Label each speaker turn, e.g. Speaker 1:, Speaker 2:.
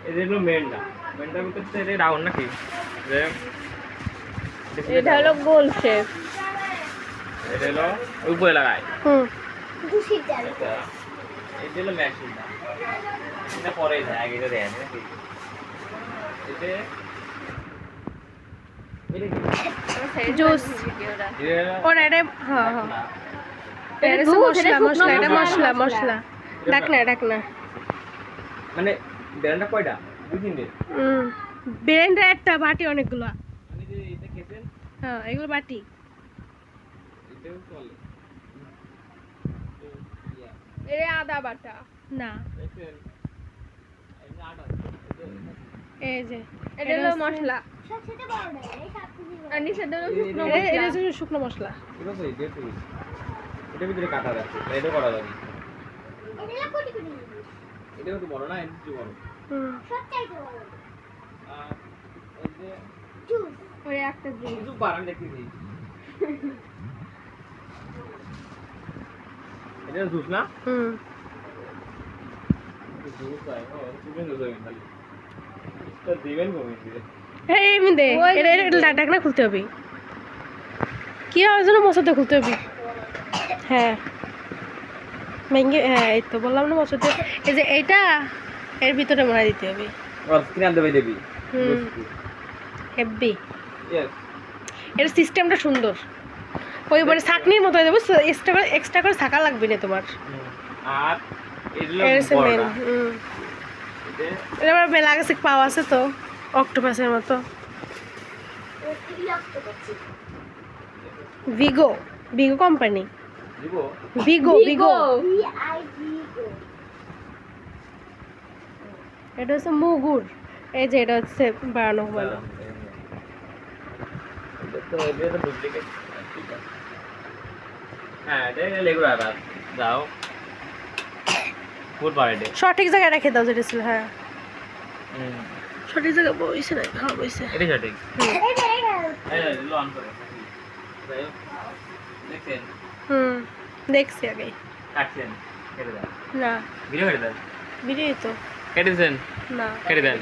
Speaker 1: এই যে হলো মেনটা ভিতর থেকে রাউন্ড নাকি
Speaker 2: এটা হলো গোল শেপ।
Speaker 1: এটা হলো উপরে লাগায়
Speaker 3: দুশির জাল
Speaker 1: এটা হলো মেশিনটা এটা পরে যায় আগে এটা দেয় নাকি
Speaker 2: জুস ওরা এটা হ্যাঁ হ্যাঁ এটা মশলা মশলা এটা মশলা মশলা ডাক না
Speaker 1: মানে ব্র্যান্ডটা কয়টা দুই তিনটে
Speaker 2: ব্লেন্ডার একটা বাটি অনেকগুলো
Speaker 1: মানে যে এটা খেতেন
Speaker 2: হ্যাঁ এগুলো বাটি
Speaker 1: এটাও চলে
Speaker 2: এর আদা বাটা না
Speaker 1: দেখেন এই যে আটা
Speaker 2: এই যে এটা হলো মশলা
Speaker 3: সবচেয়ে বড় না এই সবচেয়ে বড়
Speaker 2: আর নিচে হলো শুকনো
Speaker 1: এটা-
Speaker 2: মশলা এটা হলো শুকনো মশলা
Speaker 1: এটা তো এটা তো এটার ভিতরে কাটা যাচ্ছে এটা করা যাবে
Speaker 3: এটা কোটি কোটি
Speaker 1: এটাও তো বড় না এটা একটু বড়
Speaker 3: সবচেয়ে বড়
Speaker 1: আর এই যে
Speaker 3: জুস
Speaker 2: ওই একটা জুস
Speaker 1: কিছু বারান দেখতেছি এটা জুস না জুস আয় ও চিকেন জুস আয় খালি তো দিবেন কমে দিবে
Speaker 2: এই এমনি এটা ডাক না খুলতে হবে কি হয় যেন মশাতে খুলতে হবে হ্যাঁ ভেঙে হ্যাঁ এই তো বললাম না মশাতে এই যে এইটা এর ভিতরে মনে দিতে হবে
Speaker 1: আর স্ক্রিন আনতে পাই দেবি
Speaker 2: হেভি
Speaker 1: ইয়েস
Speaker 2: এর সিস্টেমটা সুন্দর ওই বলে ছাকনির মতো দেবো এক্সট্রা করে ছাকা লাগবে না তোমার
Speaker 1: আর এগুলো
Speaker 2: এর সে মেন
Speaker 1: বড়টা এটা
Speaker 2: এটা আবার মেলা গেছে পাওয়া আছে তো অক্টোপাসের মতো
Speaker 3: কি লাগতে পারছি
Speaker 2: ভিগো ভিগো কোম্পানি
Speaker 1: দিব
Speaker 2: ভিগো ভিগো
Speaker 3: ভি আই ভি ও
Speaker 2: এটা হচ্ছে মুগুর এই যে এটা হচ্ছে বানানো বলো
Speaker 1: এটা তো ডুপ্লিকেট ঠিক আছে হ্যাঁ এটা লেগুর আর যাও ফুল পারেডে
Speaker 2: সঠিক জায়গায় রেখে দাও যেটা ছিল হ্যাঁ
Speaker 1: হুম
Speaker 2: সঠিক জায়গায় বইছে না হ্যাঁ বইছে
Speaker 1: এটা সঠিক
Speaker 3: এটা
Speaker 1: এই লো অন করে যাই হোক দেখেন
Speaker 2: দেখছি আগে
Speaker 1: কাটছেন কেটে দেন
Speaker 2: না
Speaker 1: ভিডিও কেটে দেন
Speaker 2: ভিডিও তো
Speaker 1: কেটে দেন
Speaker 2: না
Speaker 1: কেটে দেন